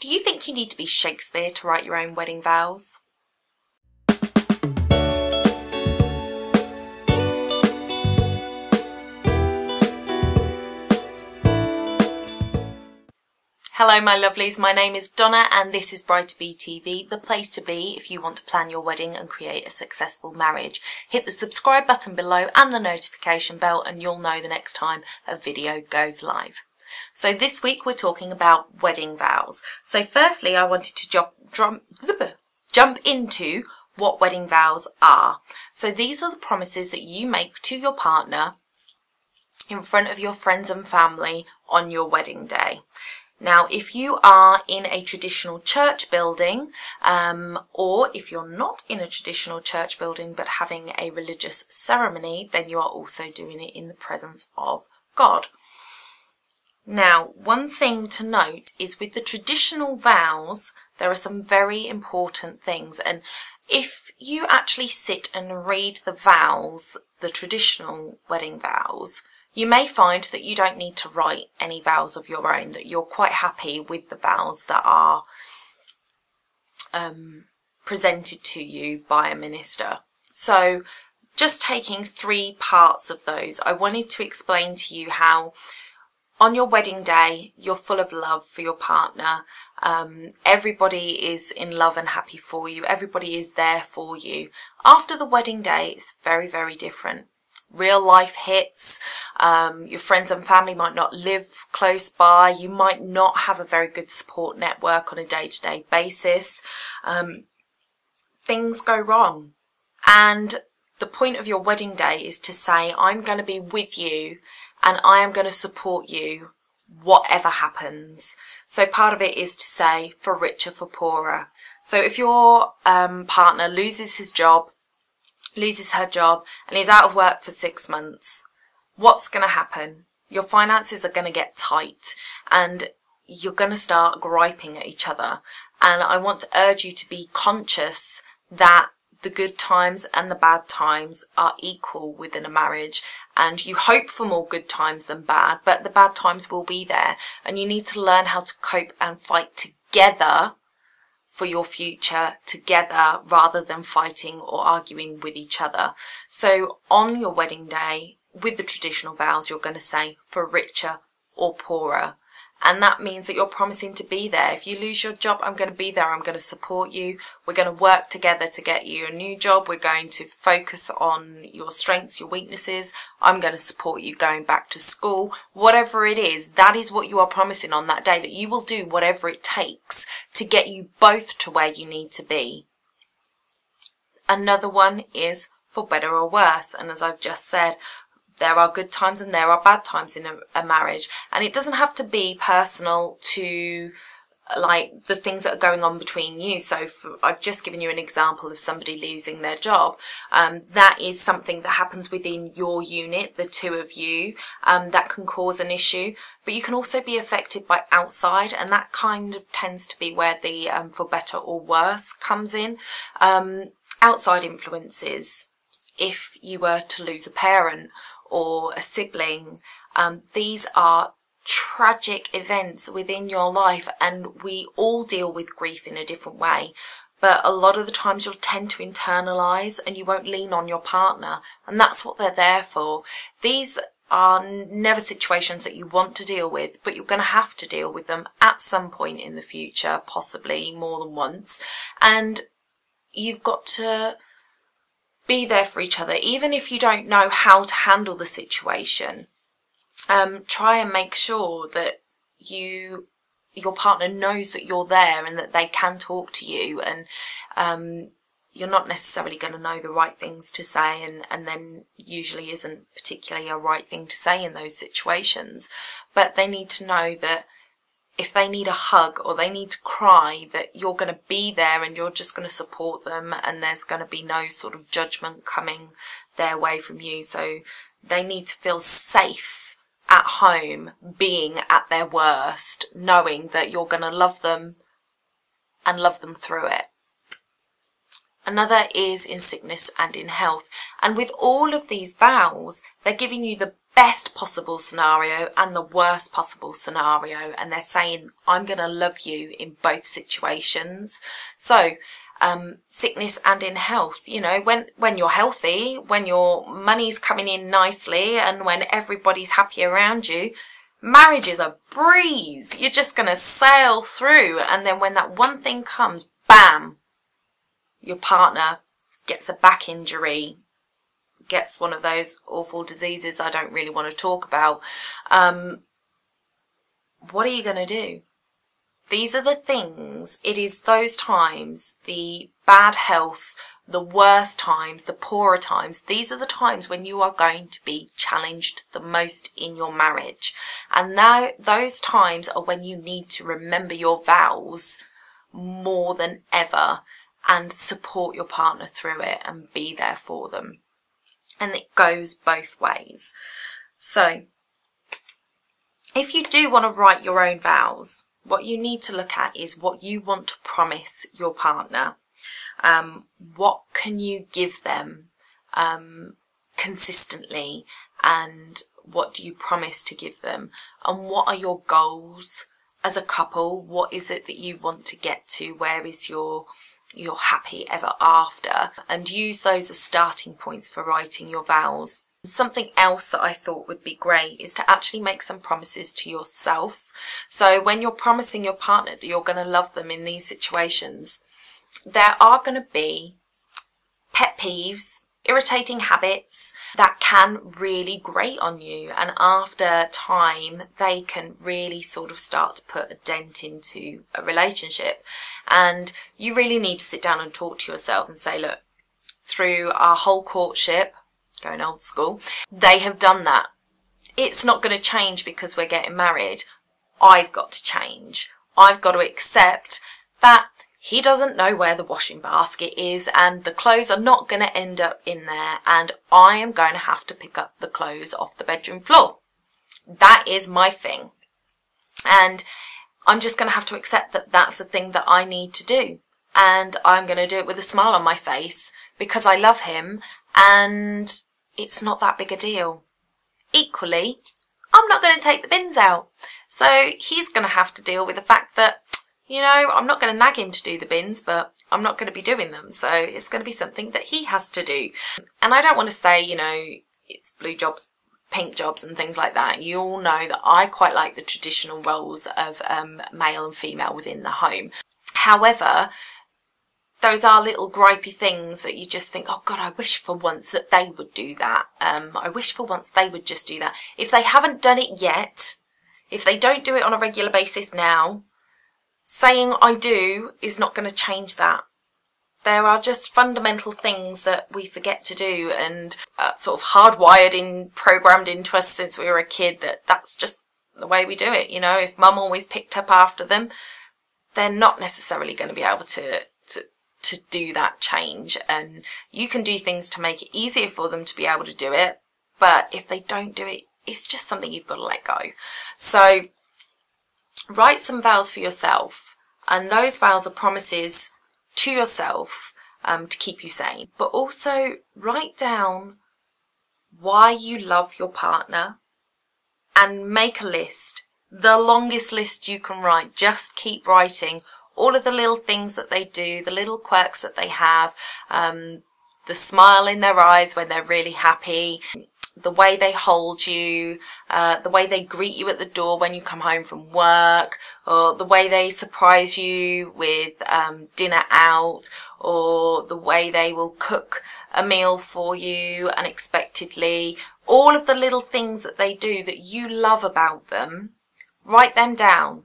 Do you think you need to be Shakespeare to write your own wedding vows? Hello my lovelies, my name is Donna and this is toBe TV, the place to be if you want to plan your wedding and create a successful marriage. Hit the subscribe button below and the notification bell and you'll know the next time a video goes live. So this week we're talking about wedding vows. So firstly I wanted to jump into what wedding vows are. So these are the promises that you make to your partner in front of your friends and family on your wedding day. Now, if you are in a traditional church building, or if you're not in a traditional church building but having a religious ceremony, then you are also doing it in the presence of God. Now, one thing to note is with the traditional vows, there are some very important things. And if you actually sit and read the vows, the traditional wedding vows, you may find that you don't need to write any vows of your own, that you're quite happy with the vows that are presented to you by a minister. So just taking 3 parts of those, I wanted to explain to you how on your wedding day, you're full of love for your partner. Everybody is in love and happy for you. Everybody is there for you. After the wedding day, it's very, very different. Real life hits, your friends and family might not live close by, you might not have a very good support network on a day-to-day basis, things go wrong, and the point of your wedding day is to say, I'm going to be with you and I am going to support you whatever happens. So part of it is to say, for richer, for poorer. So if your partner loses his job, loses her job and is out of work for 6 months, what's going to happen? Your finances are going to get tight and you're going to start griping at each other. And I want to urge you to be conscious that the good times and the bad times are equal within a marriage, and you hope for more good times than bad, but the bad times will be there and you need to learn how to cope and fight together for your future together rather than fighting or arguing with each other. So on your wedding day, with the traditional vows, you're going to say for richer or poorer. And that means that you're promising to be there. If you lose your job, I'm going to be there. I'm going to support you. We're going to work together to get you a new job. We're going to focus on your strengths, your weaknesses. I'm going to support you going back to school. Whatever it is, that is what you are promising on that day, that you will do whatever it takes to get you both to where you need to be. Another one is for better or worse. And as I've just said, there are good times and there are bad times in a marriage. And it doesn't have to be personal to like the things that are going on between you. So I've just given you an example of somebody losing their job. That is something that happens within your unit, the two of you, that can cause an issue. But you can also be affected by outside, and that kind of tends to be where the for better or worse comes in. Outside influences. If you were to lose a parent or a sibling, these are tragic events within your life, and we all deal with grief in a different way. But a lot of the times you'll tend to internalize and you won't lean on your partner, and that's what they're there for. These are never situations that you want to deal with, but you're going to have to deal with them at some point in the future, possibly more than once, and you've got to be there for each other. Even if you don't know how to handle the situation, try and make sure that your partner knows that you're there and that they can talk to you, and you're not necessarily going to know the right things to say, and then usually isn't particularly a right thing to say in those situations, but they need to know that if they need a hug or they need to cry, that you're going to be there and you're just going to support them, and there's going to be no sort of judgment coming their way from you. So they need to feel safe at home, being at their worst, knowing that you're going to love them and love them through it. Another is in sickness and in health. And with all of these vows, they're giving you the best possible scenario and the worst possible scenario, and they're saying, I'm going to love you in both situations. So sickness and in health, you know, when you're healthy, when your money's coming in nicely and when everybody's happy around you, marriage is a breeze. You're just going to sail through. And then when that one thing comes, bam, your partner gets a back injury, gets one of those awful diseases I don't really want to talk about. What are you going to do? These are the things, it is those times, the bad health, the worst times, the poorer times. These are the times when you are going to be challenged the most in your marriage. And now those times are when you need to remember your vows more than ever and support your partner through it and be there for them. And it goes both ways. So if you do want to write your own vows, what you need to look at is what you want to promise your partner. What can you give them consistently, and what do you promise to give them? And what are your goals as a couple? What is it that you want to get to? Where is your happy ever after? And use those as starting points for writing your vows. Something else that I thought would be great is to actually make some promises to yourself. So when you're promising your partner that you're going to love them in these situations, there are going to be pet peeves, irritating habits that can really grate on you, and after time they can really sort of start to put a dent into a relationship. And you really need to sit down and talk to yourself and say, look, through our whole courtship, going old school, they have done that. It's not going to change because we're getting married. I've got to change. I've got to accept that he doesn't know where the washing basket is and the clothes are not going to end up in there, and I am going to have to pick up the clothes off the bedroom floor. That is my thing. And I'm just going to have to accept that that's the thing that I need to do. And I'm going to do it with a smile on my face because I love him, and it's not that big a deal. Equally, I'm not going to take the bins out. So he's going to have to deal with the fact that, you know, I'm not going to nag him to do the bins, but I'm not going to be doing them. So it's going to be something that he has to do. And I don't want to say, you know, it's blue jobs, pink jobs and things like that. You all know that I quite like the traditional roles of male and female within the home. However, those are little gripey things that you just think, oh God, I wish for once that they would do that. I wish for once they would just do that. If they haven't done it yet, if they don't do it on a regular basis now, saying I do is not going to change that. There are just fundamental things that we forget to do, and sort of hardwired programmed into us since we were a kid, that's just the way we do it. You know, if mum always picked up after them, they're not necessarily going to be able to do that change. And you can do things to make it easier for them to be able to do it, but if they don't do it, it's just something you've got to let go. So write some vows for yourself, and those vows are promises to yourself to keep you sane. But also write down why you love your partner and make a list, the longest list you can write. Just keep writing all of the little things that they do, the little quirks that they have, the smile in their eyes when they're really happy, the way they hold you, the way they greet you at the door when you come home from work, or the way they surprise you with dinner out, or the way they will cook a meal for you unexpectedly. All of the little things that they do that you love about them, write them down.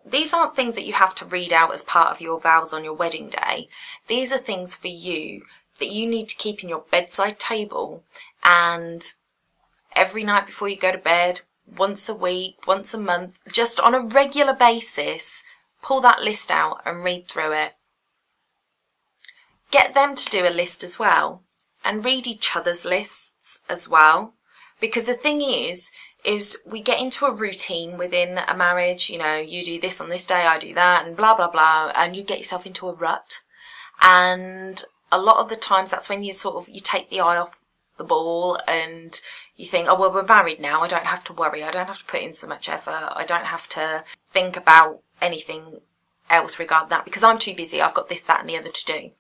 These aren't things that you have to read out as part of your vows on your wedding day. These are things for you that you need to keep in your bedside table, and every night before you go to bed, once a week, once a month, just on a regular basis, pull that list out and read through it. Get them to do a list as well, and read each other's lists as well. Because the thing is we get into a routine within a marriage. You know, you do this on this day, I do that, and blah, blah, blah, and you get yourself into a rut. And a lot of the times that's when you take the eye off the ball and you think, oh, well, we're married now, I don't have to worry, I don't have to put in so much effort, I don't have to think about anything else regarding that because I'm too busy, I've got this, that and the other to do.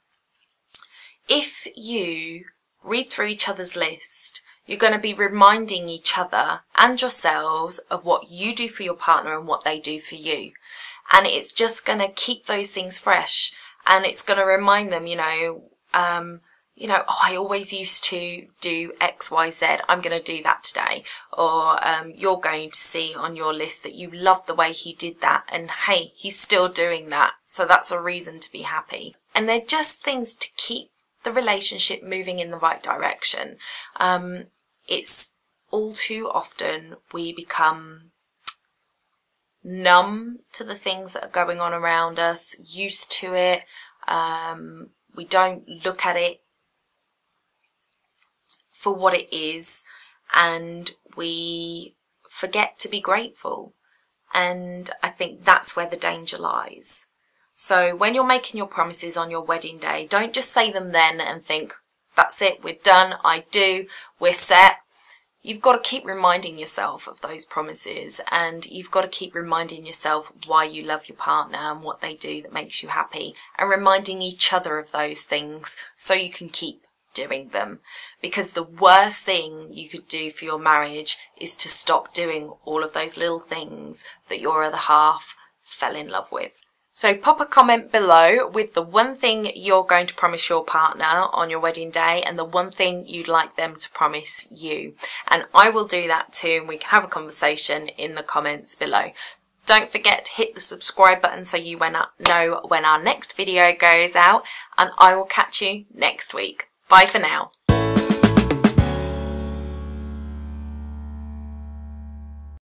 If you read through each other's list, you're going to be reminding each other and yourselves of what you do for your partner and what they do for you. And it's just going to keep those things fresh. And it's going to remind them, oh, I always used to do X, Y, Z. I'm going to do that today. Or you're going to see on your list that you love the way he did that. And hey, he's still doing that. So that's a reason to be happy. And they're just things to keep the relationship moving in the right direction. It's all too often we become numb to the things that are going on around us, used to it. We don't look at it for what it is, and we forget to be grateful. And I think that's where the danger lies. So when you're making your promises on your wedding day, don't just say them then and think, that's it, we're done, I do, we're set. You've got to keep reminding yourself of those promises, and you've got to keep reminding yourself why you love your partner and what they do that makes you happy, and reminding each other of those things so you can keep doing them. Because the worst thing you could do for your marriage is to stop doing all of those little things that your other half fell in love with. So pop a comment below with the one thing you're going to promise your partner on your wedding day and the one thing you'd like them to promise you. And I will do that too, and we can have a conversation in the comments below. Don't forget to hit the subscribe button so you know when our next video goes out, and I will catch you next week. Bye for now.